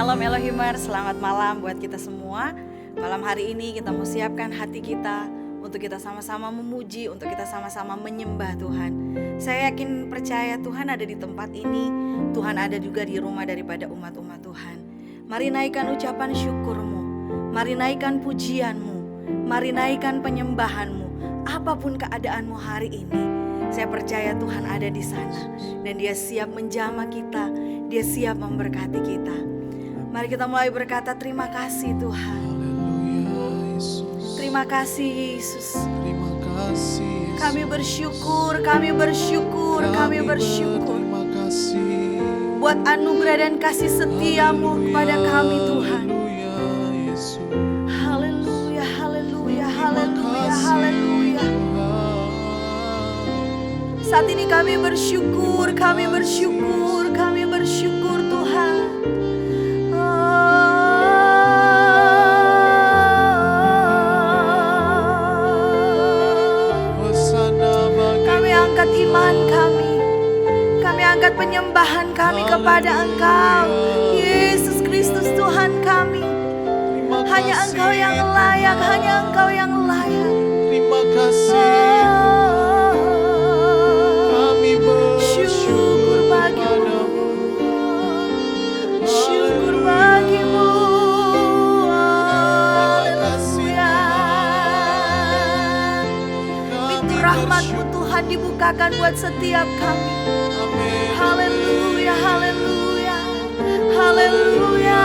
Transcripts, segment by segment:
Shalom Elohimers, selamat malam buat kita semua. Malam hari ini kita mau siapkan hati kita untuk kita sama-sama memuji, untuk kita sama-sama menyembah Tuhan. Saya yakin percaya Tuhan ada di tempat ini, Tuhan ada juga di rumah daripada umat-umat Tuhan. Mari naikkan ucapan syukurmu, mari naikkan pujianmu, mari naikkan penyembahanmu. Apapun keadaanmu hari ini, saya percaya Tuhan ada di sana dan Dia siap menjamah kita, Dia siap memberkati kita. Mari kita mulai berkata terima kasih Tuhan. Terima kasih Yesus. Terima kasih Yesus. Kami bersyukur, kami bersyukur, kami bersyukur. Terima kasih buat anugerah dan kasih setiamu kepada kami Tuhan. Haleluya Yesus. Haleluya, haleluya, haleluya, haleluya. Saat ini kami bersyukur, kami bersyukur, kami bersyukur Tuhan. Kami angkat iman kami angkat penyembahan kami kepada Engkau, Yesus Kristus Tuhan kami. Hanya Engkau yang layak, hanya Engkau yang layak. Terima kasih. Kami bersyukur bagimu, syukur bagimu. Haleluya. Pintu rahmat-Mu Tuhan dibukakan buat setiap kami. Haleluya, haleluya, haleluya.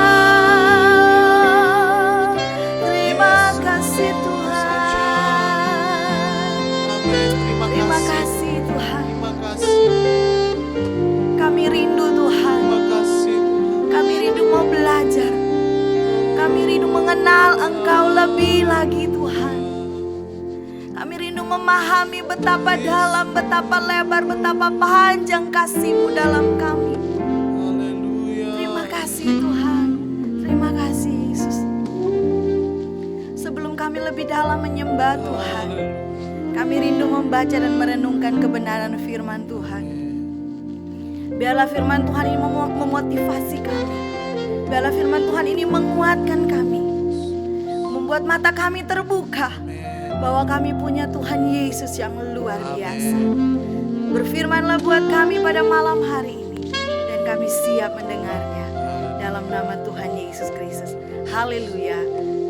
Terima kasih Tuhan. Terima kasih Tuhan. Kami rindu Tuhan. Kami rindu mau belajar. Kami rindu mengenal Engkau lebih lagi Tuhan. Kami rindu memahami betapa dalam, betapa lebar, betapa panjang kasih-Mu dalam kami. Terima kasih Tuhan. Terima kasih Yesus. Sebelum kami lebih dalam menyembah Tuhan, kami rindu membaca dan merenungkan kebenaran firman Tuhan. Biarlah firman Tuhan ini memotivasi kami. Biarlah firman Tuhan ini menguatkan kami, membuat mata kami terbuka bahwa kami punya Tuhan Yesus yang luar biasa. Berfirmanlah buat kami pada malam hari ini, dan kami siap mendengarnya dalam nama Tuhan Yesus Kristus. Haleluya,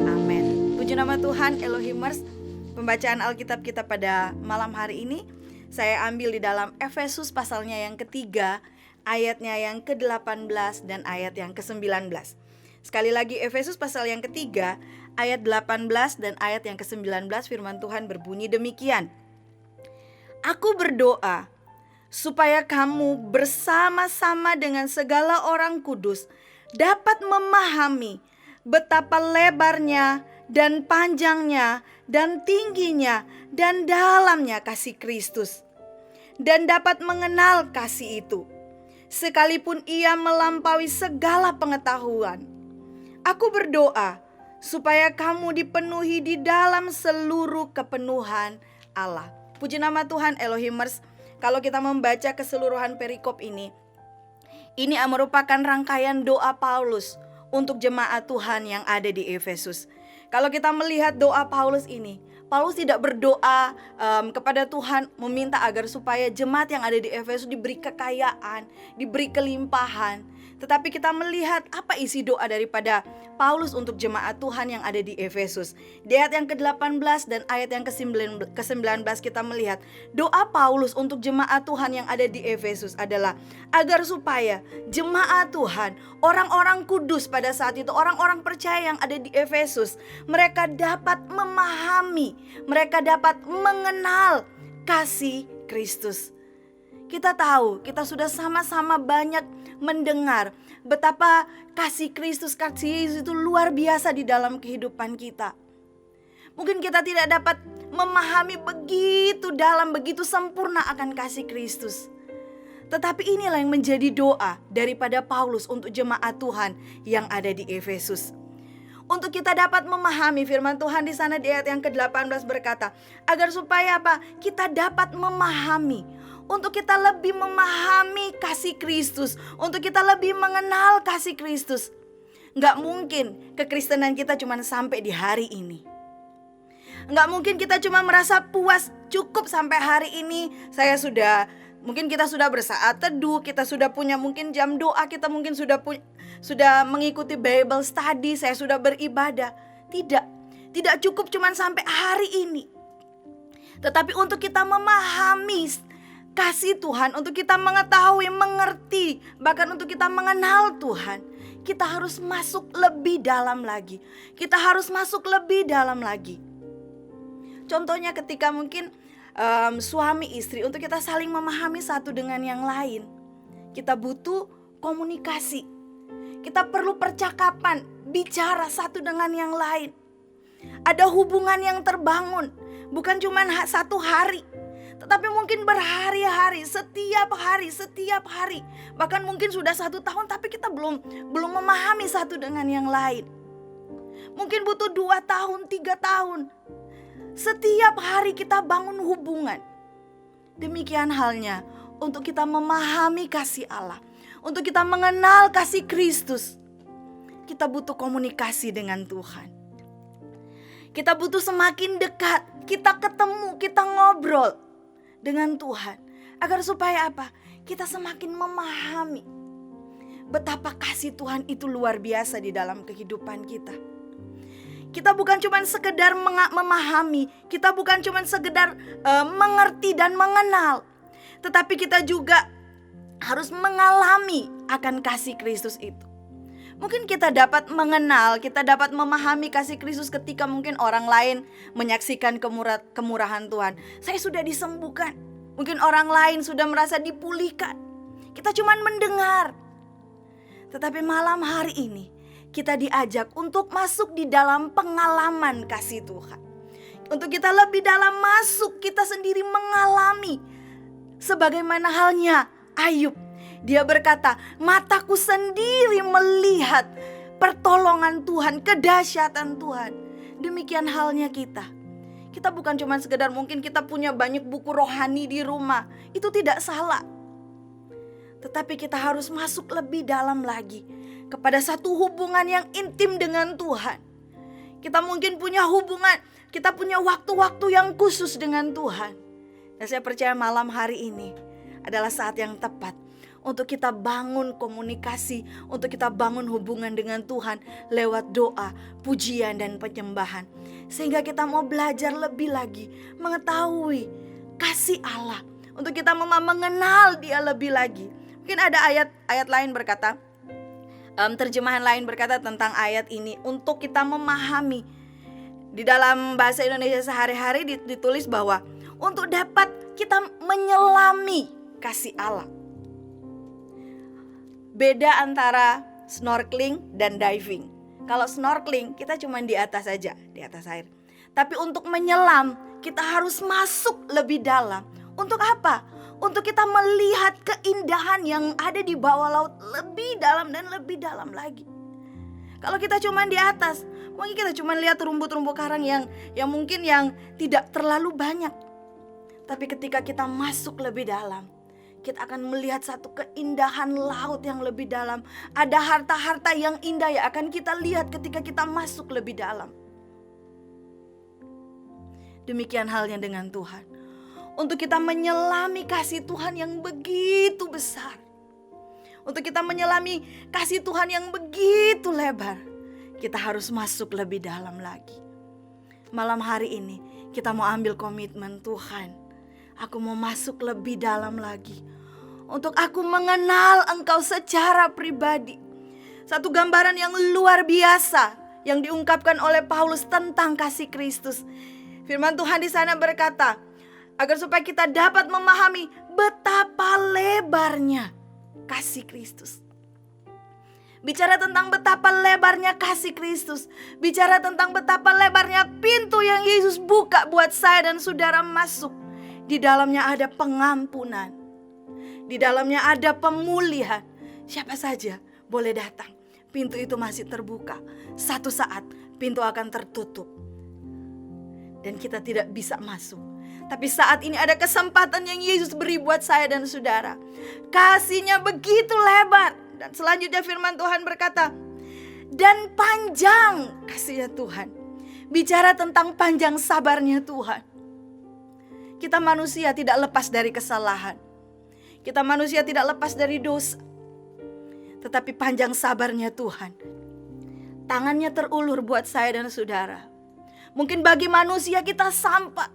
amin. Puji nama Tuhan Elohimers. Pembacaan Alkitab kita pada malam hari ini saya ambil di dalam Efesus pasalnya yang ketiga, ayatnya yang ke-18 dan ayat yang ke-19. Sekali lagi Efesus pasal yang ketiga, ayat 18 dan ayat yang ke-19, firman Tuhan berbunyi demikian. Aku berdoa supaya kamu bersama-sama dengan segala orang kudus dapat memahami betapa lebarnya dan panjangnya dan tingginya dan dalamnya kasih Kristus, dan dapat mengenal kasih itu, sekalipun ia melampaui segala pengetahuan. Aku berdoa supaya kamu dipenuhi di dalam seluruh kepenuhan Allah. Puji nama Tuhan Elohimers. Kalau kita membaca keseluruhan perikop ini merupakan rangkaian doa Paulus untuk jemaat Tuhan yang ada di Efesus. Kalau kita melihat doa Paulus ini, Paulus tidak berdoa kepada Tuhan meminta agar supaya jemaat yang ada di Efesus diberi kekayaan, diberi kelimpahan. Tetapi kita melihat apa isi doa daripada Paulus untuk jemaat Tuhan yang ada di Efesus. Di ayat yang ke-18 dan ayat yang ke-19 kita melihat doa Paulus untuk jemaat Tuhan yang ada di Efesus adalah agar supaya jemaat Tuhan, orang-orang kudus pada saat itu, orang-orang percaya yang ada di Efesus, mereka dapat memahami, mereka dapat mengenal kasih Kristus. Kita tahu, kita sudah sama-sama banyak mendengar betapa kasih Kristus, kasih Yesus itu luar biasa di dalam kehidupan kita. Mungkin kita tidak dapat memahami begitu dalam, begitu sempurna akan kasih Kristus. Tetapi inilah yang menjadi doa daripada Paulus untuk jemaat Tuhan yang ada di Efesus. Untuk kita dapat memahami firman Tuhan di sana di ayat yang ke-18 berkata, agar supaya apa? Kita dapat memahami. Untuk kita lebih memahami kasih Kristus, untuk kita lebih mengenal kasih Kristus. Nggak mungkin kekristenan kita cuma sampai di hari ini. Nggak mungkin kita cuma merasa puas cukup sampai hari ini. Mungkin kita sudah bersaat teduh, kita sudah punya mungkin jam doa, kita mungkin sudah mengikuti Bible study, saya sudah beribadah. Tidak cukup cuma sampai hari ini. Tetapi untuk kita memahami kasih Tuhan, untuk kita mengetahui, mengerti, bahkan untuk kita mengenal Tuhan, kita harus masuk lebih dalam lagi. Kita harus masuk lebih dalam lagi. Contohnya ketika mungkin suami istri, untuk kita saling memahami satu dengan yang lain, kita butuh komunikasi. Kita perlu percakapan, bicara satu dengan yang lain. Ada hubungan yang terbangun, bukan cuma satu hari, tetapi mungkin berhari-hari, setiap hari. Bahkan mungkin sudah 1 tahun tapi kita belum memahami satu dengan yang lain. Mungkin butuh 2 tahun, 3 tahun. Setiap hari kita bangun hubungan. Demikian halnya untuk kita memahami kasih Allah, untuk kita mengenal kasih Kristus, kita butuh komunikasi dengan Tuhan. Kita butuh semakin dekat, kita ketemu, kita ngobrol dengan Tuhan. Agar supaya apa? Kita semakin memahami betapa kasih Tuhan itu luar biasa di dalam kehidupan kita. Kita bukan cuma sekedar memahami, kita bukan cuma sekedar mengerti dan mengenal, tetapi kita juga harus mengalami akan kasih Kristus itu. Mungkin kita dapat mengenal, kita dapat memahami kasih Kristus ketika mungkin orang lain menyaksikan kemurahan Tuhan. Saya sudah disembuhkan. Mungkin orang lain sudah merasa dipulihkan. Kita cuma mendengar. Tetapi malam hari ini kita diajak untuk masuk di dalam pengalaman kasih Tuhan. Untuk kita lebih dalam masuk, kita sendiri mengalami. Sebagaimana halnya Ayub. Dia berkata, mataku sendiri melihat pertolongan Tuhan, kedahsyatan Tuhan. Demikian halnya kita. Kita bukan cuma sekedar mungkin kita punya banyak buku rohani di rumah. Itu tidak salah. Tetapi kita harus masuk lebih dalam lagi kepada satu hubungan yang intim dengan Tuhan. Kita mungkin punya hubungan, kita punya waktu-waktu yang khusus dengan Tuhan. Dan saya percaya malam hari ini adalah saat yang tepat untuk kita bangun komunikasi, untuk kita bangun hubungan dengan Tuhan lewat doa, pujian dan penyembahan. Sehingga kita mau belajar lebih lagi, mengetahui kasih Allah, untuk kita mengenal Dia lebih lagi. Mungkin ada ayat lain berkata, terjemahan lain berkata tentang ayat ini, untuk kita memahami. Di dalam bahasa Indonesia sehari-hari ditulis bahwa untuk dapat kita menyelami kasih Allah. Beda antara snorkeling dan diving. Kalau snorkeling kita cuma di atas saja, di atas air. Tapi untuk menyelam kita harus masuk lebih dalam. Untuk apa? Untuk kita melihat keindahan yang ada di bawah laut lebih dalam dan lebih dalam lagi. Kalau kita cuma di atas, mungkin kita cuma lihat terumbu-terumbu karang yang mungkin yang tidak terlalu banyak. Tapi ketika kita masuk lebih dalam, kita akan melihat satu keindahan laut yang lebih dalam. Ada harta-harta yang indah yang akan kita lihat ketika kita masuk lebih dalam. Demikian halnya dengan Tuhan. Untuk kita menyelami kasih Tuhan yang begitu besar. Untuk kita menyelami kasih Tuhan yang begitu lebar, kita harus masuk lebih dalam lagi. Malam hari ini kita mau ambil komitmen, Tuhan, aku mau masuk lebih dalam lagi. Untuk aku mengenal Engkau secara pribadi. Satu gambaran yang luar biasa yang diungkapkan oleh Paulus tentang kasih Kristus. Firman Tuhan di sana berkata, agar supaya kita dapat memahami betapa lebarnya kasih Kristus. Bicara tentang betapa lebarnya kasih Kristus. Bicara tentang betapa lebarnya pintu yang Yesus buka buat saya dan saudara masuk. Di dalamnya ada pengampunan. Di dalamnya ada pemulihan. Siapa saja boleh datang. Pintu itu masih terbuka. Satu saat pintu akan tertutup. Dan kita tidak bisa masuk. Tapi saat ini ada kesempatan yang Yesus beri buat saya dan saudara. Kasih-Nya begitu lebar. Dan selanjutnya firman Tuhan berkata, dan panjang kasih-Nya Tuhan. Bicara tentang panjang sabarnya Tuhan. Kita manusia tidak lepas dari kesalahan. Kita manusia tidak lepas dari dosa. Tetapi panjang sabarnya Tuhan. Tangannya terulur buat saya dan saudara. Mungkin bagi manusia kita sampah.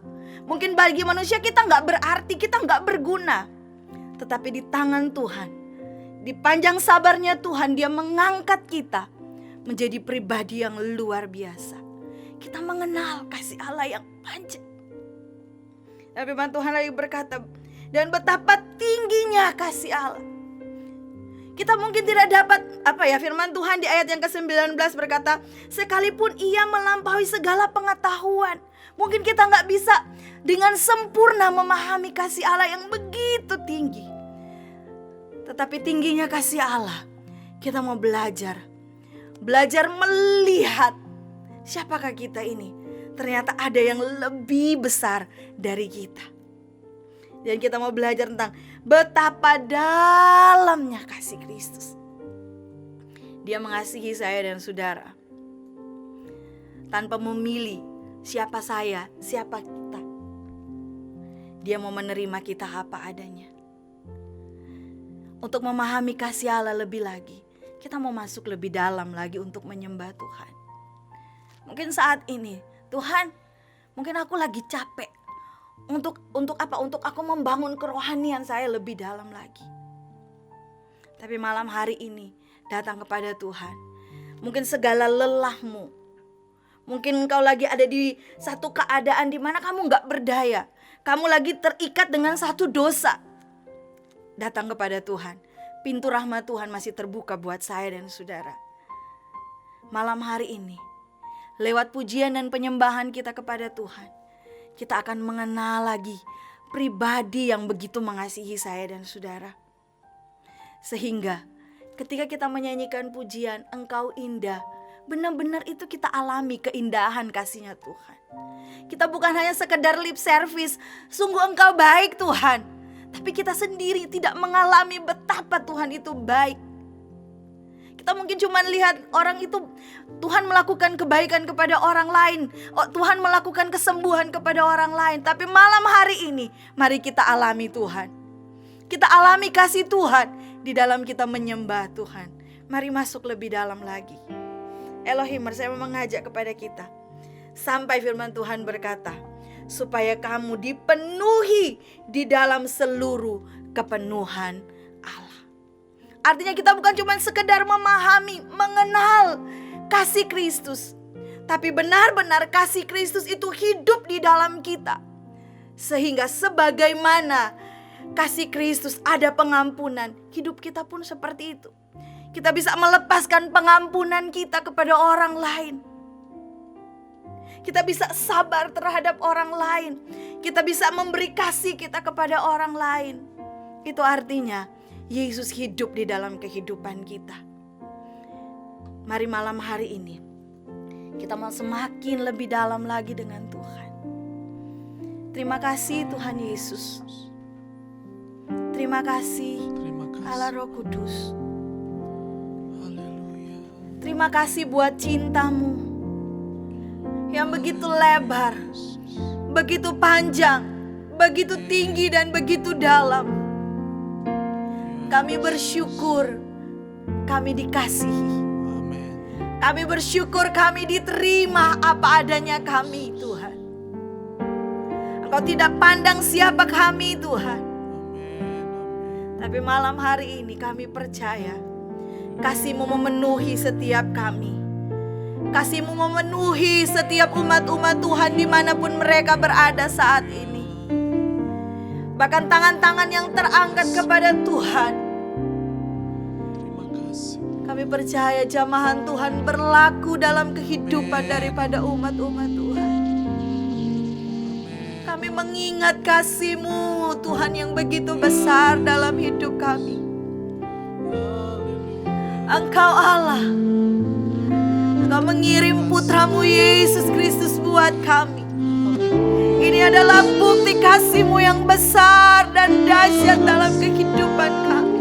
Mungkin bagi manusia kita gak berarti, kita gak berguna. Tetapi di tangan Tuhan, di panjang sabarnya Tuhan, Dia mengangkat kita menjadi pribadi yang luar biasa. Kita mengenal kasih Allah yang panjang. Dan firman Tuhan lagi berkata, dan betapa tingginya kasih Allah. Kita mungkin tidak dapat, firman Tuhan di ayat yang ke-19 berkata, sekalipun Ia melampaui segala pengetahuan. Mungkin kita gak bisa dengan sempurna memahami kasih Allah yang begitu tinggi. Tetapi tingginya kasih Allah, kita mau belajar melihat siapakah kita ini. Ternyata ada yang lebih besar dari kita. Dan kita mau belajar tentang betapa dalamnya kasih Kristus. Dia mengasihi saya dan saudara tanpa memilih siapa saya, siapa kita. Dia mau menerima kita apa adanya. Untuk memahami kasih Allah lebih lagi, kita mau masuk lebih dalam lagi untuk menyembah Tuhan. Mungkin saat ini, Tuhan, mungkin aku lagi capek. Untuk apa? Untuk aku membangun kerohanian saya lebih dalam lagi. Tapi malam hari ini datang kepada Tuhan. Mungkin segala lelahmu, mungkin engkau lagi ada di satu keadaan di mana kamu gak berdaya. Kamu lagi terikat dengan satu dosa. Datang kepada Tuhan. Pintu rahmat Tuhan masih terbuka buat saya dan saudara. Malam hari ini, lewat pujian dan penyembahan kita kepada Tuhan, kita akan mengenal lagi pribadi yang begitu mengasihi saya dan saudara. Sehingga ketika kita menyanyikan pujian, Engkau indah, benar-benar itu kita alami keindahan kasih-Nya Tuhan. Kita bukan hanya sekedar lip service, sungguh Engkau baik Tuhan. Tapi kita sendiri tidak mengalami betapa Tuhan itu baik. Kita mungkin cuma lihat orang itu, Tuhan melakukan kebaikan kepada orang lain. Tuhan melakukan kesembuhan kepada orang lain. Tapi malam hari ini, mari kita alami Tuhan. Kita alami kasih Tuhan di dalam kita menyembah Tuhan. Mari masuk lebih dalam lagi. Elohim, saya mau mengajak kepada kita. Sampai firman Tuhan berkata, supaya kamu dipenuhi di dalam seluruh kepenuhan Allah. Artinya kita bukan cuma sekedar memahami, mengenal kasih Kristus. Tapi benar-benar kasih Kristus itu hidup di dalam kita. Sehingga sebagaimana kasih Kristus ada pengampunan, hidup kita pun seperti itu. Kita bisa melepaskan pengampunan kita kepada orang lain. Kita bisa sabar terhadap orang lain. Kita bisa memberi kasih kita kepada orang lain. Itu artinya Yesus hidup di dalam kehidupan kita. Mari malam hari ini kita mau semakin lebih dalam lagi dengan Tuhan. Terima kasih Tuhan Yesus. Terima kasih Allah Roh Kudus. Haleluya. Terima kasih buat cintamu yang begitu lebar, begitu panjang, begitu tinggi dan begitu dalam. Kami bersyukur kami dikasihi. Amin. Kami bersyukur kami diterima apa adanya kami Tuhan. Engkau tidak pandang siapa kami Tuhan. Tapi malam hari ini kami percaya kasih-Mu memenuhi setiap kami. Kasih-Mu memenuhi setiap umat-umat Tuhan dimanapun mereka berada saat ini. Bahkan tangan-tangan yang terangkat kepada Tuhan. Terima kasih. Kami percaya jamahan Tuhan berlaku dalam kehidupan daripada umat-umat Tuhan. Kami mengingat kasih-Mu Tuhan yang begitu besar dalam hidup kami. Engkau Allah. Engkau mengirim putra-Mu Yesus Kristus buat kami. Ini adalah bukti kasih-Mu yang besar dan dahsyat dalam kehidupan kami.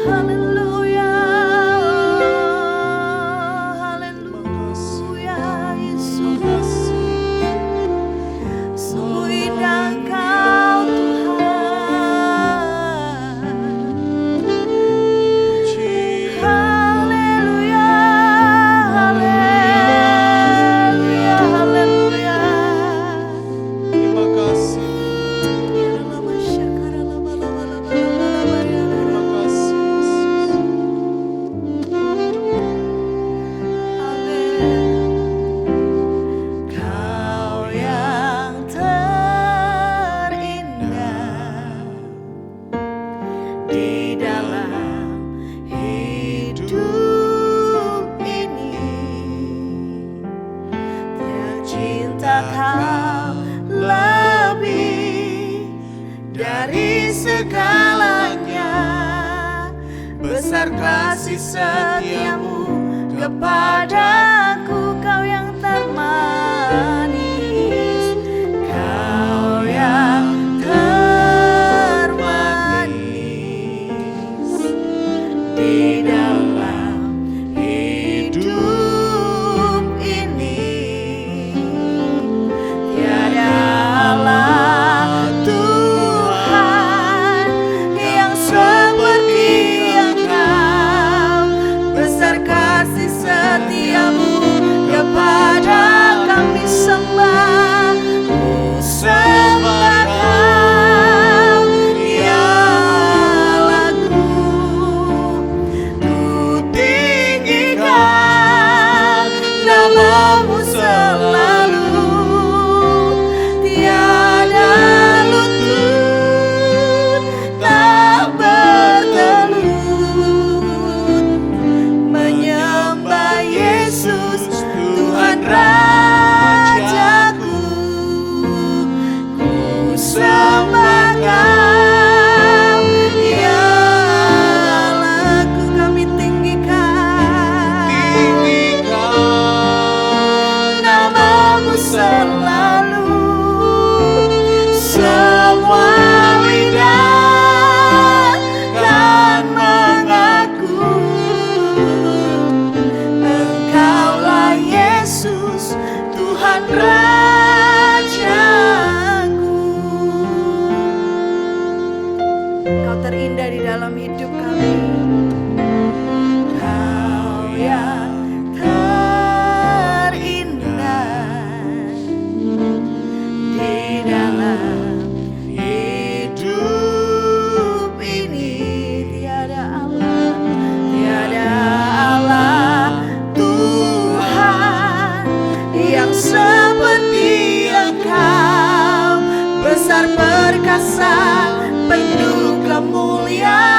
Haleluya. kasih setiamu kepadaku, kau yang termanis, kau yang termanis di dalam hidup ini. Tiada Allah Tuhan yang seperti Engkau, besar kasih setiamu kepada kami sembah. Ku sembah Kau, ya Allahku. Ku tinggikan namamu selalu, tiada lutut tak bertelut, menyembah Yesus Tuhan Rajaku. Ku sembah Kau, ya Allahku. Kami tinggikan namamu selalu, semua lidah kan mengaku Engkaulah Yesus Tuhan Rajaku. Kau terindah di dalam hidup kami, Kau yang terindah di dalam hidup ini. Tiada Allah Tuhan yang seperti Engkau, besar perkasa penuh kemuliaan.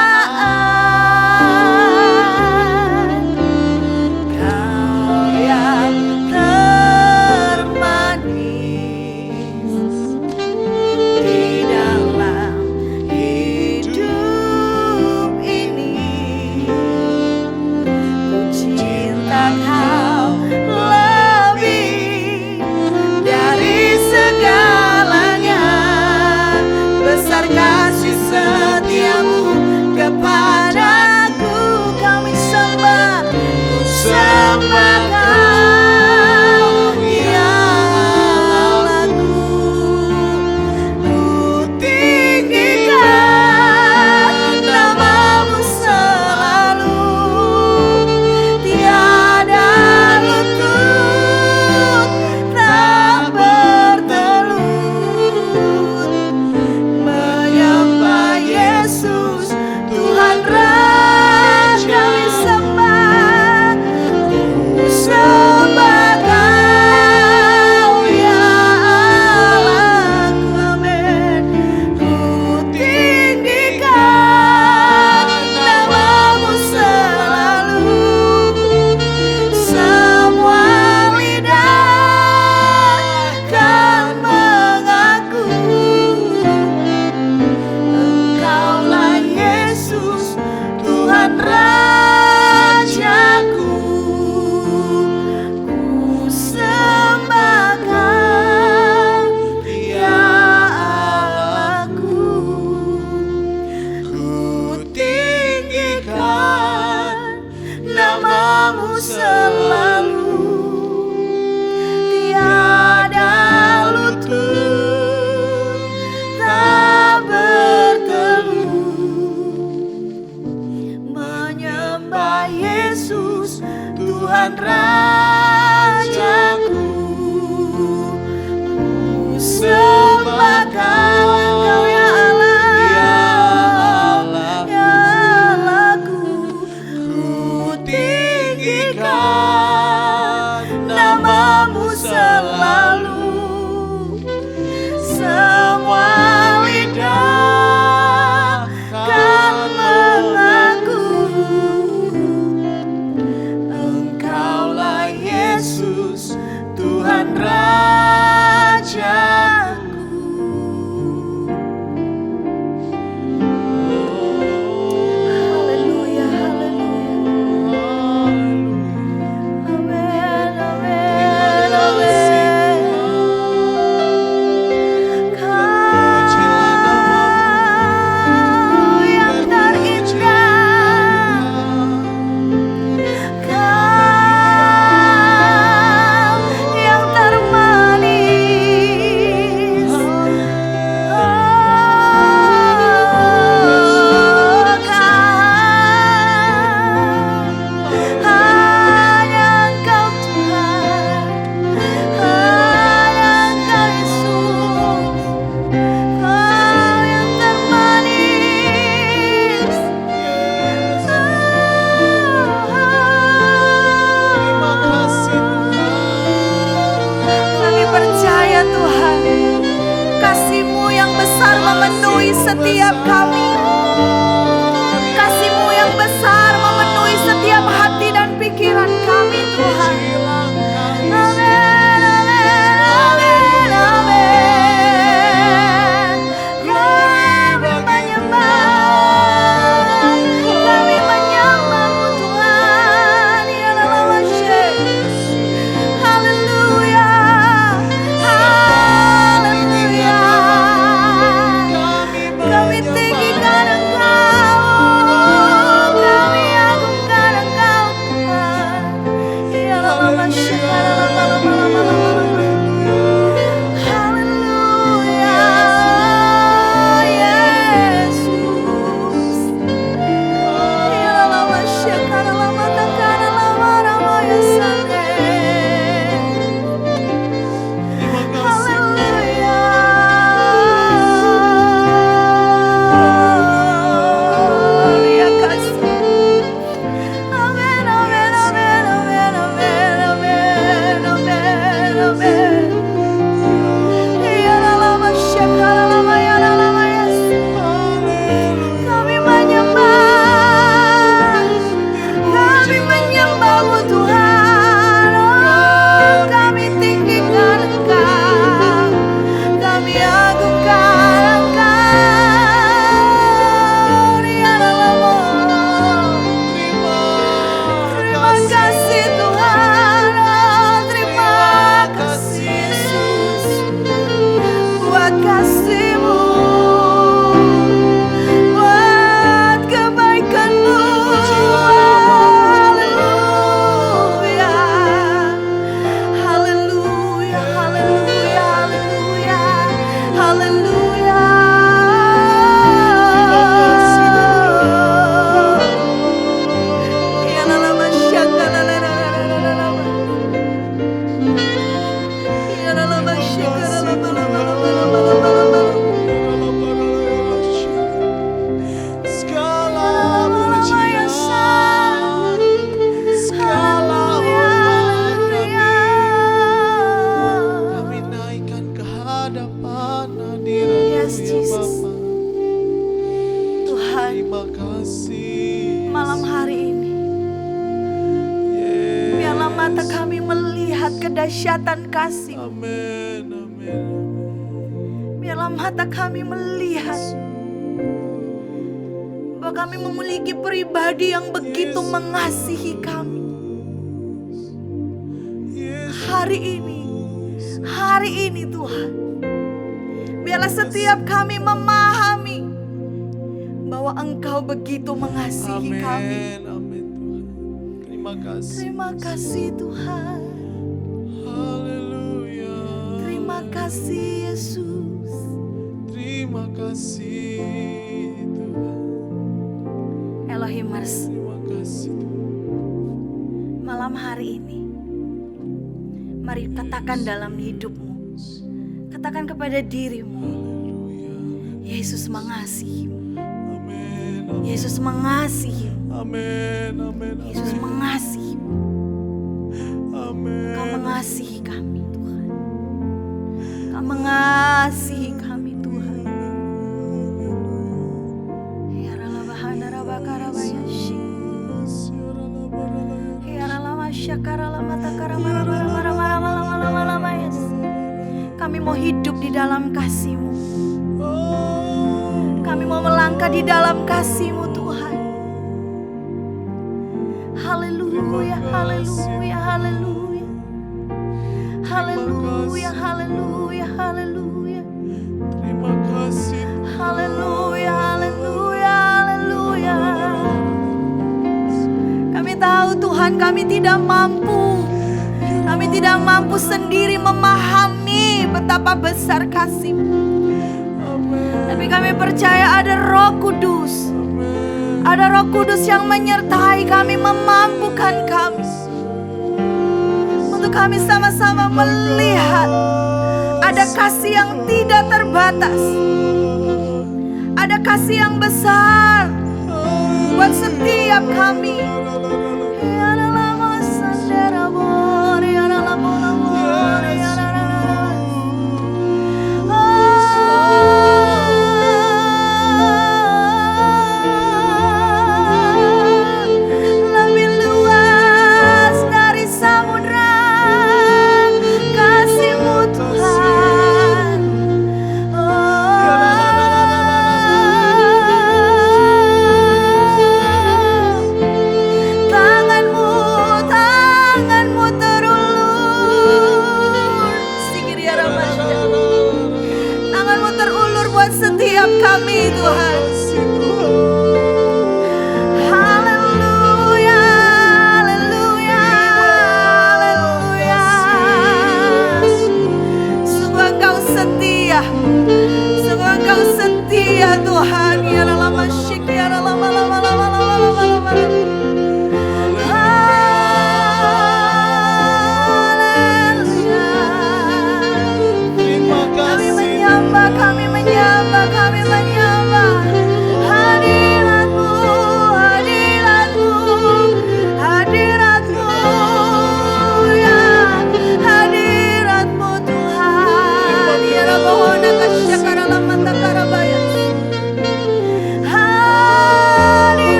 Kau yang termanis di dalam hidup ini. Ku cinta Kau lebih dari segalanya, besar kasih setiamu kepadaku. Kami sembah, ku sembah Kau, ya Allahku. Ku tinggikan namamu selalu, tiada lutut tak bertelut, menyembah Yesus Tuhan Raja. Kami sembah, ku sembah Kau, ya Allahku. Amin. Ku tinggikan namamu selalu, semua lidah kan mengaku Engkaulah Yesus Tuhan Rajaku. Ku sembah Kau, ya Allahku. Ku tinggikan namamu selalu, tiada lutut tak bertelut, menyembah Yesus Tuhan Rajaku. Ku sembah Kau, Engkau ya Allah, ya Allahku. Ku tinggikan namamu selalu, semua lidah kan mengaku Engkaulah Yesus Tuhan Rajaku. Haleluya, haleluya. kasih Kami percaya Tuhan, kasih-Mu yang besar memenuhi setiap kami. Kasih-Mu yang besar memenuhi setiap hati dan pikiran kami Tuhan. Amin, amin, amin, amin. Kami menyembah-Mu Tuhan. Ya Allah, haleluya, haleluya. Kami tinggikan Engkau, kami agungkan Engkau Tuhan. Ya Allah, haleluya, Yesus. Ya Allah, haleluya, kasih. Amin, amin, amin, amin, amin, amin, amin, amin. Ya Allah, ya Allah, Yesus. Kami menyembah-Mu Tuhan. Oh, kami tinggikan Engkau, kami agungkan Engkau. Ya Allah, terima kasih Tuhan. Oh, terima kasih Yesus buat kasih-Mu, buat kebaikan-Mu. Haleluya, haleluya, haleluya, haleluya, haleluya. Ya Allah, masyaka, la, la, la, la, la, la, la, la. Ya Allah, masyaka, la, la, la, la, la, la, la, la, la, la, la. Segala Haleluya, pujian, segala hormat kami naikkan ke hadapan hadirat-Mu Yes, ya Jesus. Bapa. Tuhan, Terima kasih. malam hari ini Yes. biarlah mata kami melihat kedahsyatan kasih-Mu. Amin, amin. Biarlah mata kami melihat bahwa kami memiliki pribadi yang begitu mengasihi kami. Yes. Hari ini Tuhan, biarlah setiap kami memahami bahwa Engkau begitu mengasihi kami. Amin, amin Tuhan. Terima kasih. Terima kasih Tuhan. Haleluya. Terima kasih Yesus. Terima kasih Tuhan. Elohimers, Terima kasih Tuhan. malam hari ini mari katakan dalam hidupmu, katakan kepada dirimu, Haleluya. Yesus mengasihimu. Amin, amin. Yesus mengasihimu. Amin, amin, Yesus amin. mengasihimu. Amin. Kau mengasihi kami Tuhan. Kau mengasihi kami Tuhan. Ya Allah, bahana rabakara bayashi. Ya Allah, masyakara lama takara mara mara mara mara mara mara mara mayas. Kami mau hidup di dalam kasih-Mu. Kami mau melangkah di dalam kasih-Mu Tuhan. Haleluya, haleluya, haleluya. Haleluya, haleluya, haleluya. Terima kasih. Haleluya, haleluya, haleluya. Kami tahu Tuhan, kami tidak mampu. Kami tidak mampu sendiri memahami betapa besar kasih-Mu. Tapi kami percaya ada Roh Kudus. Ada Roh Kudus yang menyertai kami, memampukan kami untuk kami sama-sama melihat ada kasih yang tidak terbatas. Ada kasih yang besar buat setiap kami. Ya dalam sandera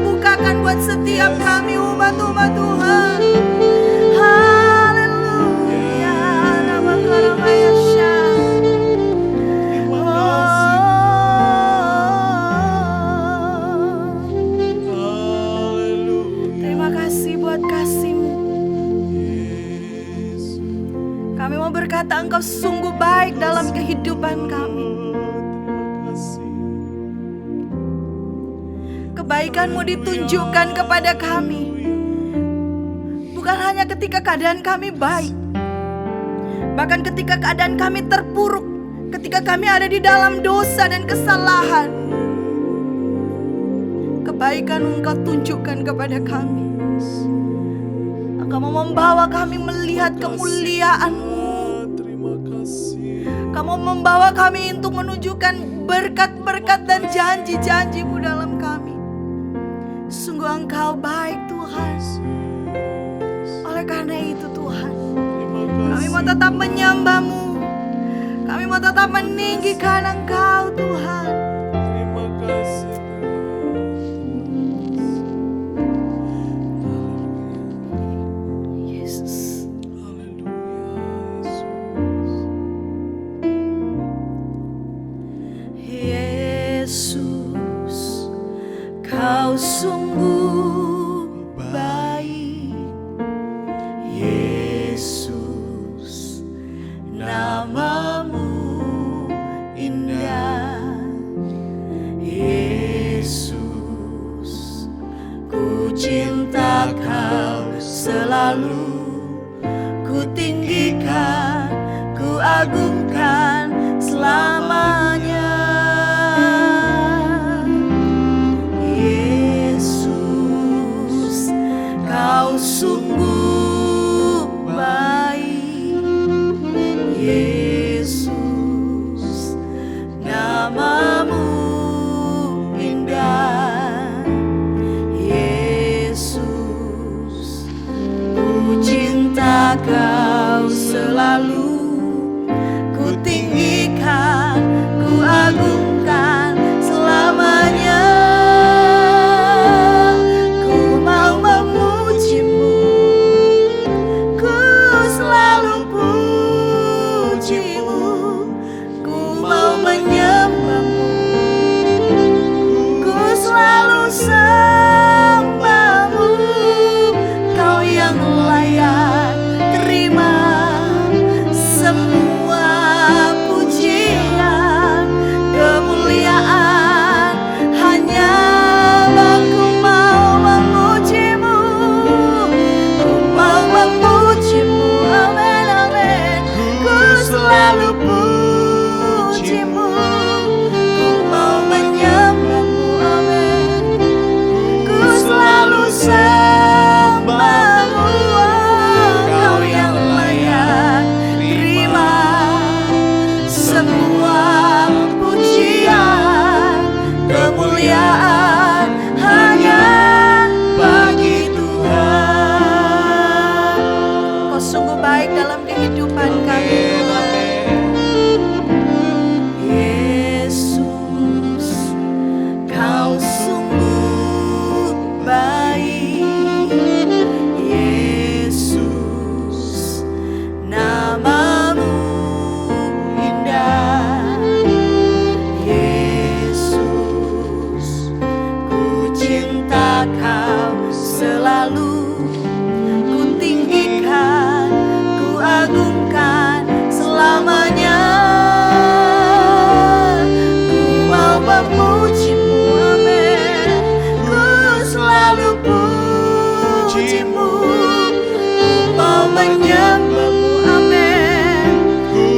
bukakan buat setiap kami umat-umat Tuhan. Haleluya. Nama karamaya syah. Terima kasih. Haleluya. Terima kasih buat kasih-Mu. Yesus. Kami mau berkata Engkau sungguh baik dalam kehidupan kami. Terima kasih. Kebaikan-Mu ditunjukkan kepada kami. Bukan hanya ketika keadaan kami baik, bahkan ketika keadaan kami terpuruk, ketika kami ada di dalam dosa dan kesalahan, kebaikan Engkau tunjukkan kepada kami. Engkau mau membawa kami melihat kemuliaan-Mu. Terima kasih. Kamu membawa kami untuk menunjukkan berkat-berkat dan janji-janji-Mu dalam kami. Sungguh Engkau baik Tuhan. Oleh karena itu Tuhan, kami mau tetap menyembah-Mu. Kami mau tetap meninggikan Engkau Tuhan. Terima kasih. Yesus. Haleluya. Yesus, Kau sungguh baik. Yesus, nama-Mu indah. Yesus, ku cinta Kau selalu. Ku tinggikan, ku agungkan selamanya. Yesus, Kau sungguh baik. Yesus, nama-Mu indah. Yesus, ku cinta Kau selalu. Ku tinggikan, ku agungkan selamanya. Ku mau memuji-Mu, ku selalu puji-Mu. Ku mau menyembah-Mu, ku selalu sembah-Mu. Kau yang layak terima semua pujian, kemuliaan. Hanya aku mau memuji-Mu, ku mau memuji-Mu, amin amin. Ku selalu puji-Mu, ku mau menyembah-Mu, amin. Ku selalu sembah-Mu, Kau yang layak terima semua pujian, kemuliaan. Hanya bagi Tuhan. Kau sungguh baik dalam kehidupan kami Tuhan. Yesus, Kau sungguh baik. Yesus, nama-Mu indah. Yesus, ku cinta Kau selalu. Ku tinggikan, ku agungkan selamanya. Ku mau memuji-Mu, amin. Ku selalu puji-Mu, ku mau menyembah-Mu, amin.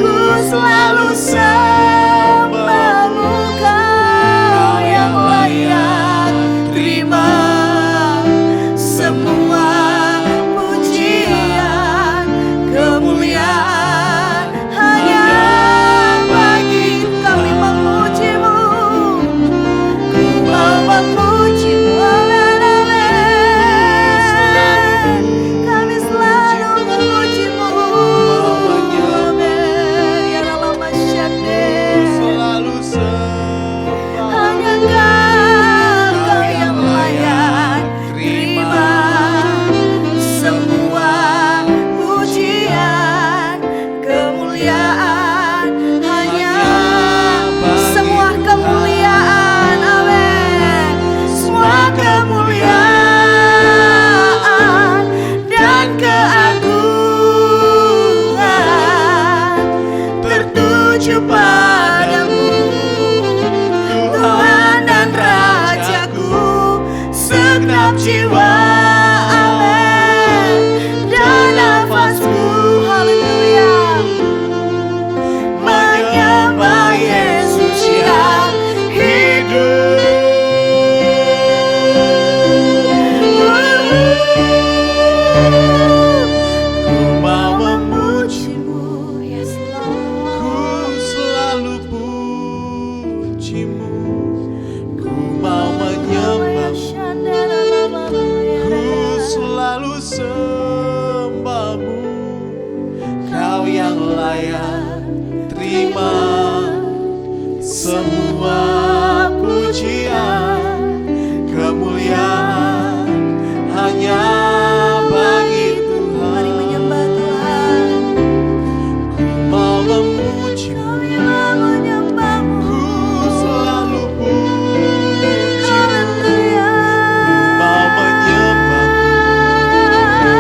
Ku selalu sembah-Mu, Kau yang layak terima semua pujian, kemuliaan. Hanya bagi kami memuji-Mu, ku mau memuji-Mu, amin amin. Kami selalu memuji-Mu, amin. Ya dalam masyarakat segenap jiwa, amin, dan nafasku, haleluya, menyembah Yesus yang hidup. Ku mau memujimu, Yes, Lord. ku selalu pujimu. Ku mau menyembahmu, ku selalu sembahmu. Kau yang layak terima semua pujian, kemuliaan hanya bagi Mari Tuhan. menyembah Tuhan. Ku mau memujimu, Kami mau menyembahmu. ku selalu pujimu. Haleluya. Mau menyembahmu, ku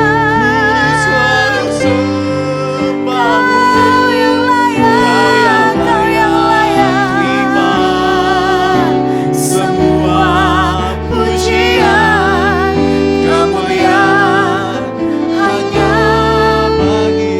selalu sembahmu. Kau yang layak, Kau yang layak. Terima semua pujian, kemuliaan hanya bagi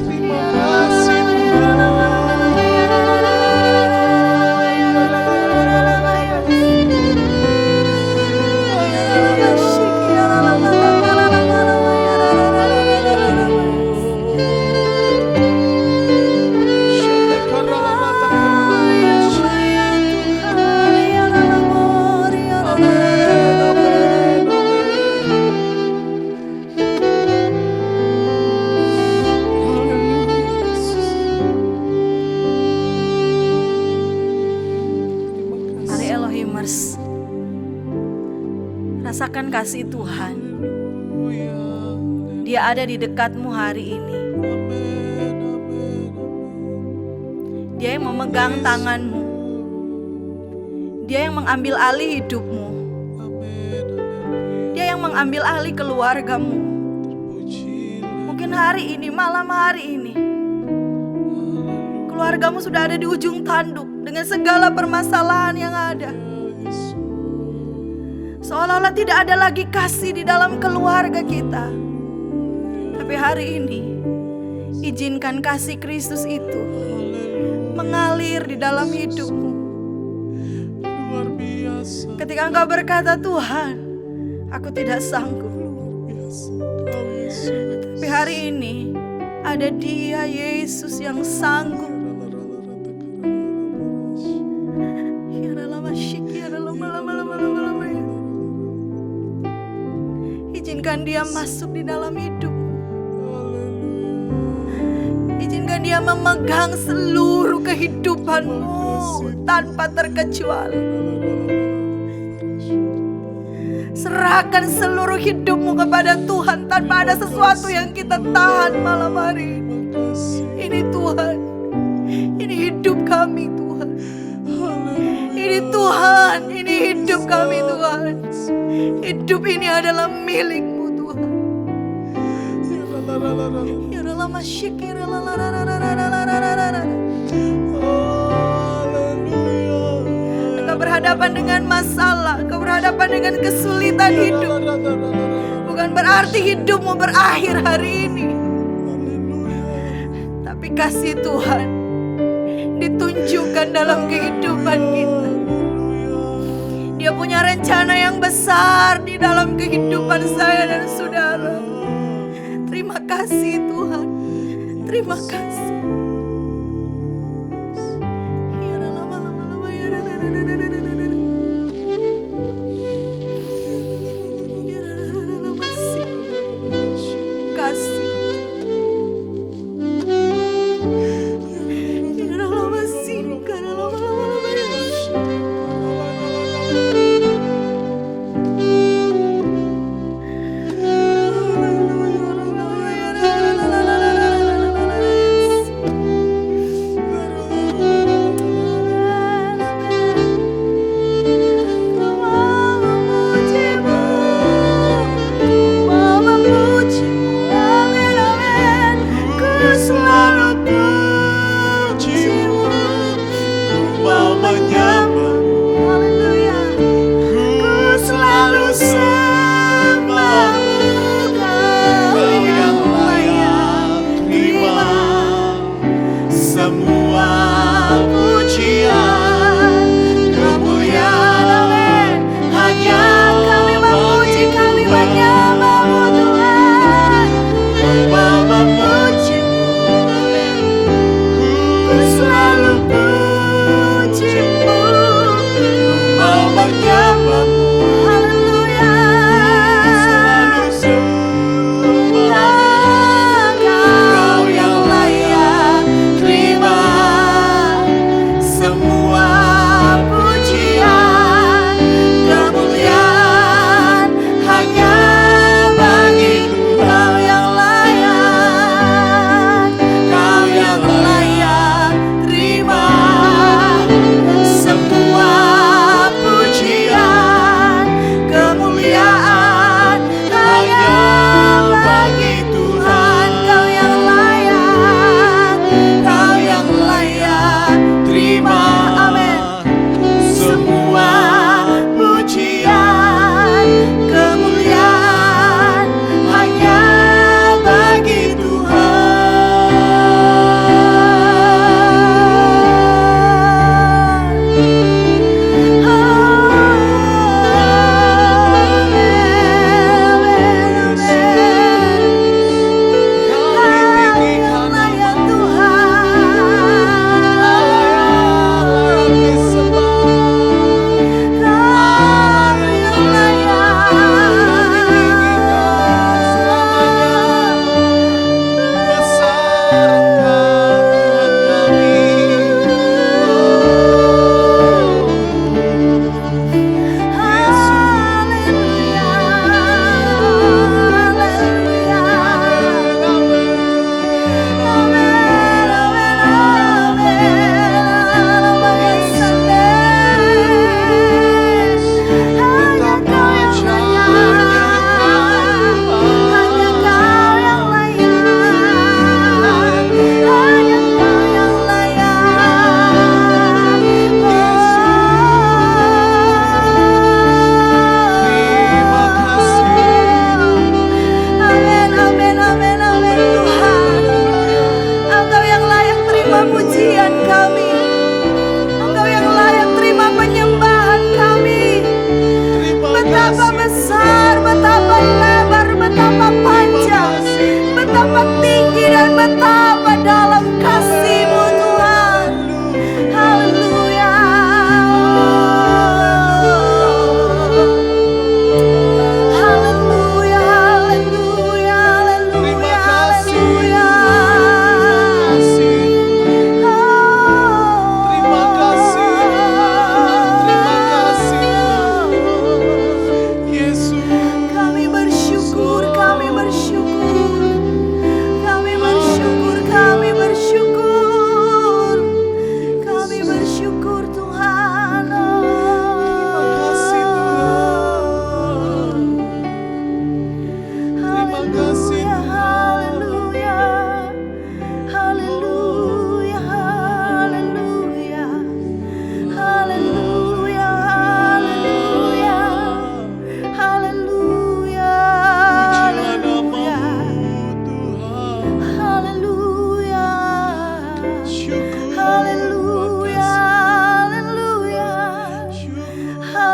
Terima kasih Mari Elohimers, rasakan kasih Tuhan. Dia ada di dekatmu hari ini. Dia yang memegang tanganmu. Dia yang mengambil alih hidupmu. Dia yang mengambil alih keluargamu. Mungkin hari ini, malam hari ini, keluargamu sudah ada di ujung tanduk dengan segala permasalahan yang ada. Seolah-olah tidak ada lagi kasih di dalam keluarga kita. Tapi hari ini, izinkan kasih Kristus itu mengalir di dalam hidupmu. luar biasa, Ketika engkau berkata, Tuhan, aku tidak sanggup. biasa. Kau Yesus. Tapi hari ini, ada Dia, Yesus, yang sanggup. Izinkan Dia masuk di dalam hidupmu. Izinkan Dia memegang seluruh kehidupanmu tanpa terkecuali. Serahkan seluruh hidupmu kepada Tuhan tanpa ada sesuatu yang kita tahan malam hari ini. Ini Tuhan, ini hidup kami Tuhan. Ini Tuhan, ini hidup kami Tuhan. Hidup ini adalah milik-Mu Tuhan. Ya Allah, masyikir, Engkau berhadapan dengan masalah, Engkau berhadapan dengan kesulitan hidup. Bukan berarti hidupmu berakhir hari ini, tapi kasih Tuhan ditunjukkan dalam kehidupan kita. Dia punya rencana yang besar di dalam kehidupan saya dan saudara. Terima kasih Tuhan. Terima kasih. Kasih.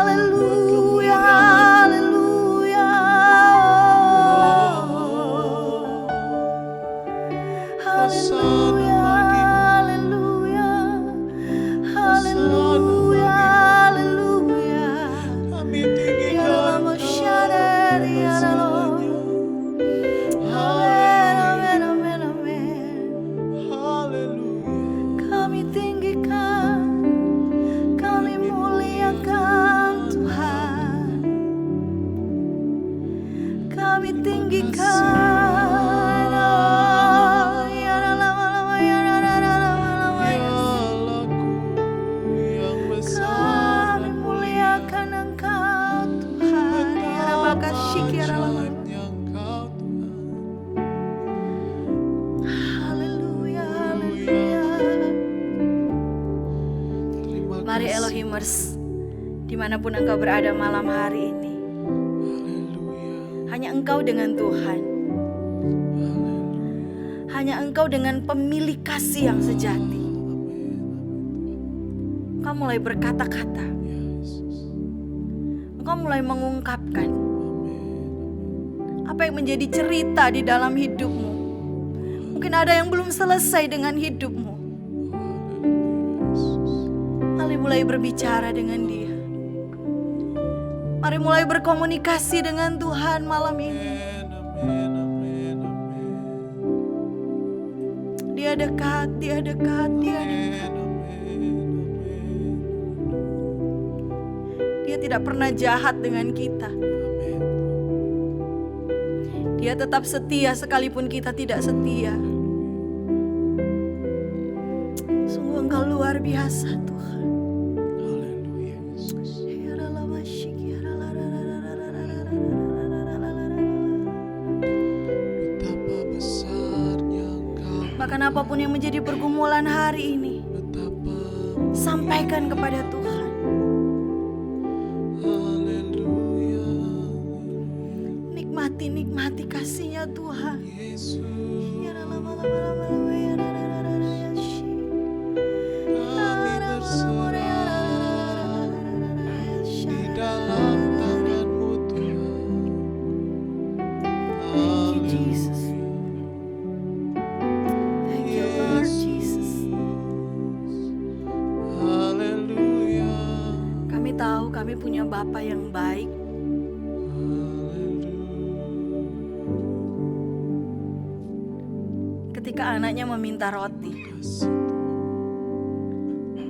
haleluya, haleluya. Haleluya, haleluya, haleluya, haleluya. Kami Ya tinggikan Rama Kau Shaddai, ya Rama. Amen, amen, amen, amen. Haleluya. Kami tinggikan, kami muliakan Tuhan. Kami tinggikan, oh, ya lama-lama, ya lama-lama, ya. Dialah-Ku yang besar, Kami muliakan Engkau Tuhan. Ya Rabakashik, ya lama. ajaibnya Engkau Tuhan. Haleluya, haleluya. Terima Mari kasih. Elohimers, dimanapun Engkau berada malam hari ini, Haleluya. hanya Engkau dengan Tuhan. Haleluya. Hanya Engkau dengan pemilik kasih yang sejati. Engkau mulai berkata-kata, Yesus. Engkau mulai mengungkapkan Amin. apa yang menjadi cerita di dalam hidupmu. Mungkin ada yang belum selesai dengan hidupmu. Mari mulai berbicara dengan Dia. Mari mulai berkomunikasi dengan Tuhan malam ini. Amin, amin, amin. Dia dekat, Dia dekat, Dia dekat. Amin, amin, amin. Dia tidak pernah jahat dengan kita. Amin. Dia tetap setia sekalipun kita tidak setia. Sungguh Engkau luar biasa Tuhan. Haleluya, Yesus. Betapa besarnya Engkau, Bahkan apapun yang menjadi pergumulan hari ini, betapa sampaikan kepada Tuhan. haleluya, Nikmati kasih-Nya Tuhan. Yesus. Kami berserah di dalam tangan-Mu Tuhan. Thank you, Jesus. Thank you, Lord Jesus. Haleluya. Kami tahu kami punya Bapa yang baik. Ketika anaknya meminta roti, Kasih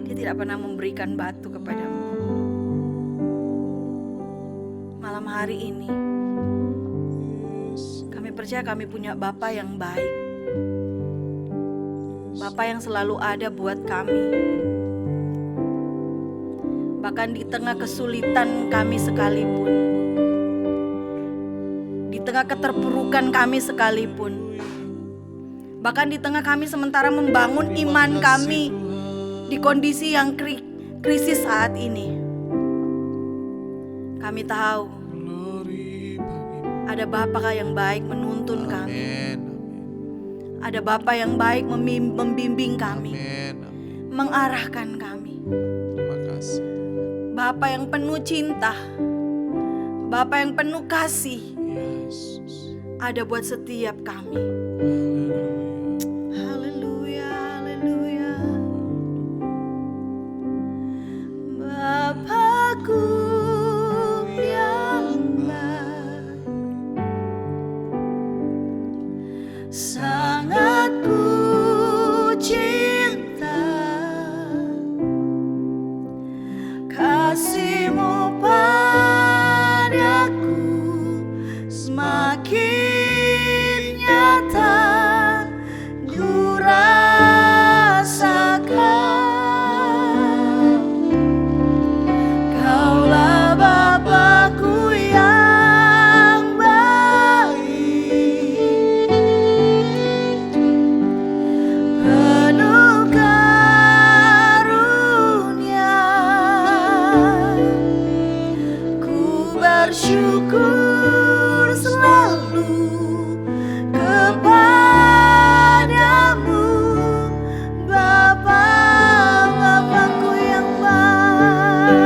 Dia tidak pernah memberikan batu kepadamu. Malam hari ini, Yesus. kami percaya kami punya Bapa yang baik. Bapa yang selalu ada buat kami. Bahkan di tengah kesulitan kami sekalipun, di tengah keterpurukan kami sekalipun, bahkan di tengah kami sementara membangun iman kami di kondisi yang krisis saat ini, kami tahu Glory bagi-Mu. ada Bapa yang baik menuntun kami. Amin. Ada Bapa yang baik membimbing kami, Amin. Amin. mengarahkan kami. Terima kasih. Bapa yang penuh cinta, Bapa yang penuh kasih, Yesus. ada buat setiap kami. Haleluya. Haleluya, haleluya. Bapakku yang baik, sangat ku cinta. Kasih-Mu padaku semakin nyata ku rasakan. Kaulah Bapakku yang baik, penuh karunia. Ku bersyukur selalu kepadamu, Bapa, Bapakku yang baik.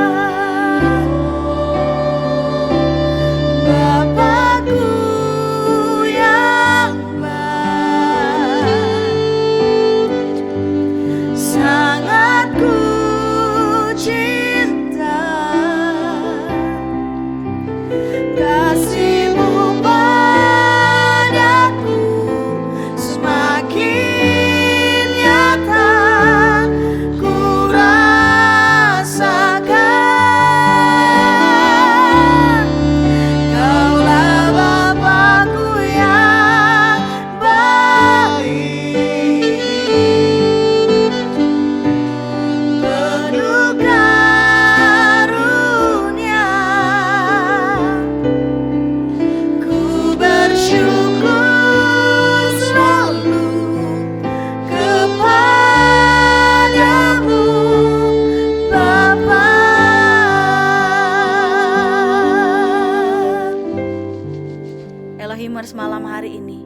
Dreamers malam hari ini,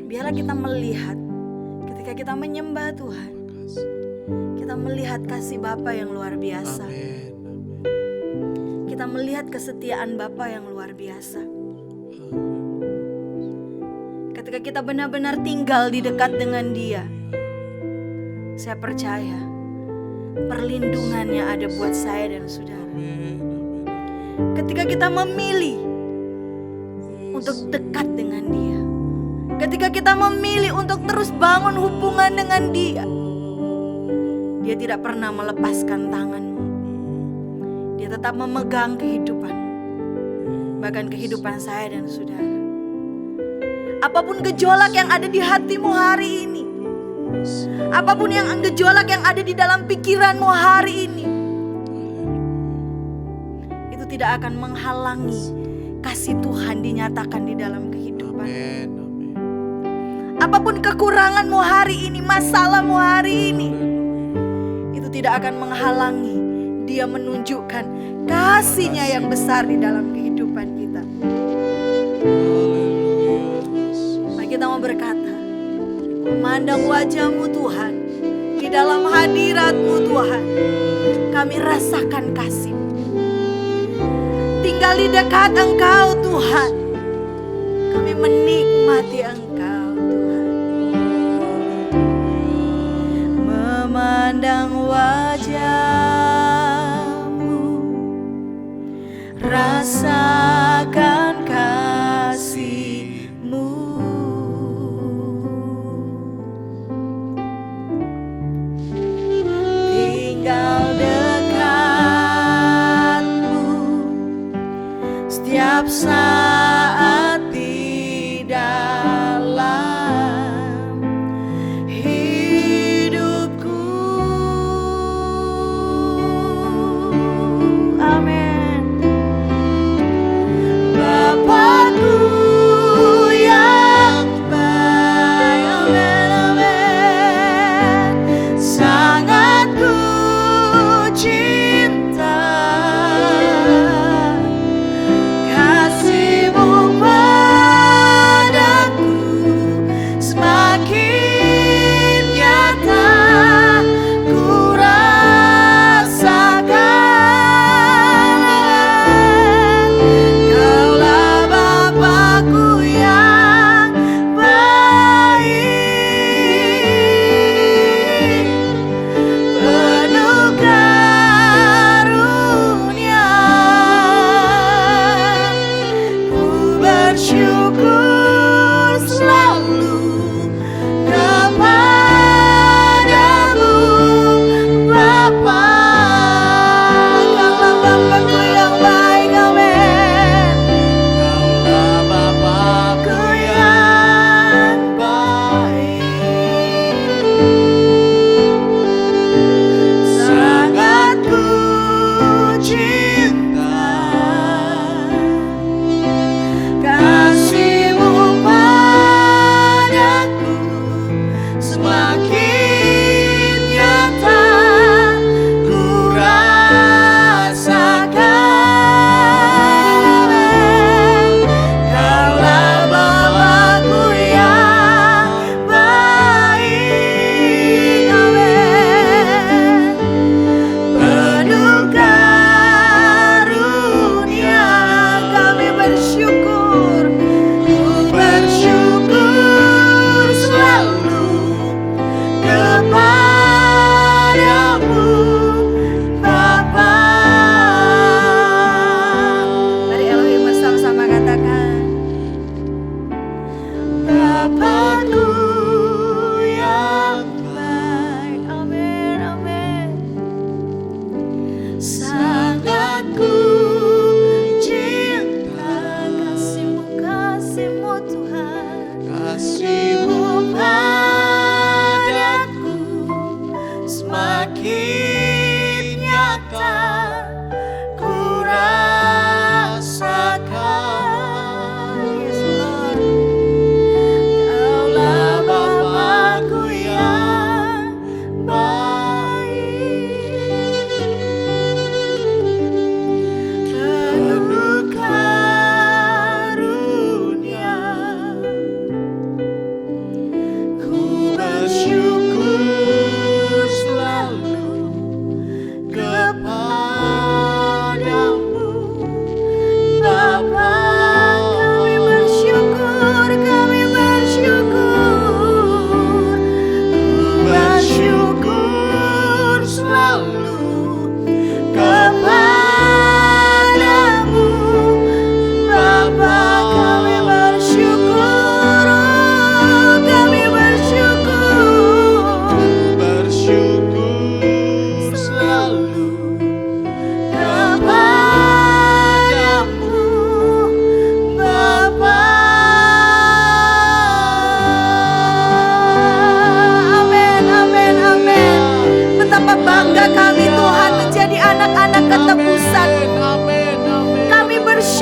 biarlah kita melihat ketika kita menyembah Tuhan, kita melihat kasih Bapa yang luar biasa. Amin. Kita melihat kesetiaan Bapa yang luar biasa. Ketika kita benar-benar tinggal di dekat dengan Dia, saya percaya perlindungannya ada buat saya dan saudara. Ketika kita memilih untuk dekat dengan Dia, ketika kita memilih untuk terus bangun hubungan dengan Dia, Dia tidak pernah melepaskan tanganmu. Dia tetap memegang kehidupanmu, bahkan kehidupan saya dan saudara. Apapun gejolak yang ada di hatimu hari ini, apapun yang gejolak yang ada di dalam pikiranmu hari ini, itu tidak akan menghalangi kasih Tuhan dinyatakan di dalam kehidupan. Apapun kekuranganmu hari ini, masalahmu hari ini, itu tidak akan menghalangi Dia menunjukkan kasih-Nya yang besar di dalam kehidupan kita. Mari kita mau berkata, memandang wajah-Mu Tuhan, di dalam hadirat-Mu Tuhan, kami rasakan kasih. Tinggal di dekat Engkau Tuhan, kami menikmati Engkau Tuhan. Memandang wajah-Mu, rasakan kasih-Mu. Tinggal dekat-Mu setiap saat di dalam hidupku. Amin. Bapakku yang baik, amin, amin. Sangat ku cinta kasih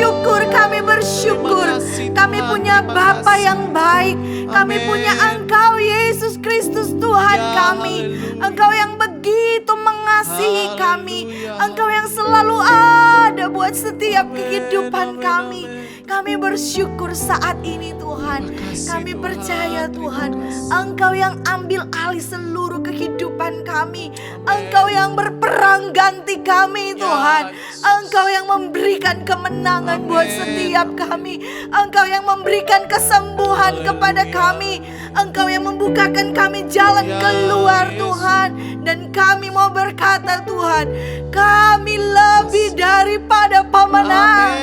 bersyukur, kami bersyukur. Kami punya Bapa yang baik. Kami punya Engkau Yesus Kristus Tuhan kami. Engkau yang begitu mengasihi kami. Engkau yang selalu ada buat setiap kehidupan kami. Kami bersyukur saat ini Tuhan. Kami percaya Tuhan, Engkau yang ambil alih seluruh kehidupan kami. Engkau yang berperang ganti kami Tuhan. Engkau yang memberikan kemenangan buat setiap kami. Engkau yang memberikan kesembuhan kepada kami. Engkau yang membukakan kami jalan keluar Tuhan. Dan kami mau berkata Tuhan, kami lebih daripada pemenang.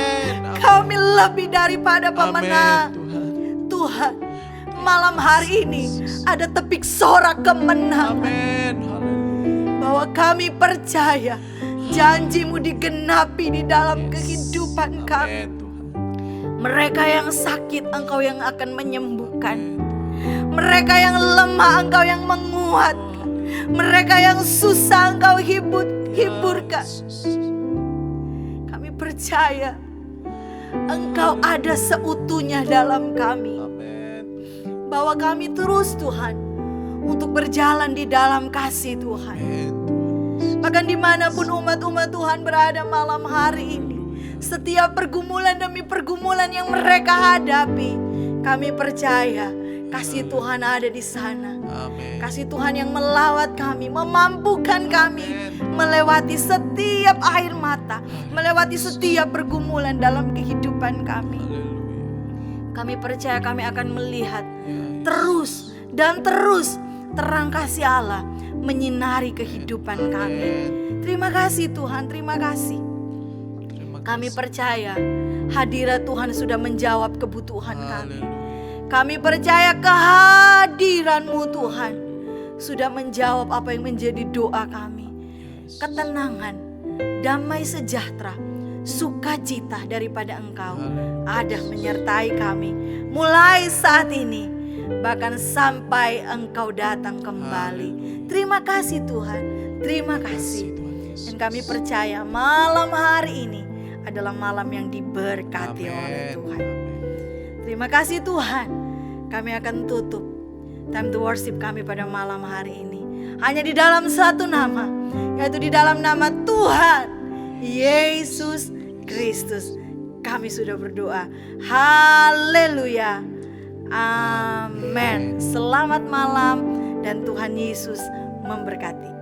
Kami lebih daripada pemenang. Tuhan, malam hari ini ada tepik sorak kemenangan. Bahwa kami percaya janji-Mu digenapi di dalam kehidupan kami. Mereka yang sakit Engkau yang akan menyembuhkan. Mereka yang lemah Engkau yang menguatkan. Mereka yang susah Engkau hiburkan. Kami percaya Engkau ada seutuhnya dalam kami. Bawa kami terus Tuhan untuk berjalan di dalam kasih Tuhan. Bahkan dimanapun umat-umat Tuhan berada malam hari ini, setiap pergumulan demi pergumulan yang mereka hadapi, kami percaya kasih Tuhan ada di sana. Kasih Tuhan yang melawat kami, memampukan kami melewati setiap air mata, melewati setiap pergumulan dalam kehidupan kami. Kami percaya kami akan melihat terus dan terus terang kasih Allah menyinari kehidupan kami. Terima kasih Tuhan, terima kasih. Kami percaya hadirat Tuhan sudah menjawab kebutuhan kami. Kami percaya kehadiran-Mu Tuhan sudah menjawab apa yang menjadi doa kami. Ketenangan, damai sejahtera, sukacita daripada Engkau ada menyertai kami mulai saat ini, bahkan sampai Engkau datang kembali. Terima kasih Tuhan, terima kasih. Dan kami percaya malam hari ini adalah malam yang diberkati oleh Tuhan. Terima kasih Tuhan. Kami akan tutup time to worship kami pada malam hari ini hanya di dalam satu nama, yaitu di dalam nama Tuhan Yesus Kristus. Kami sudah berdoa. Haleluya. Amin. Selamat malam dan Tuhan Yesus memberkati.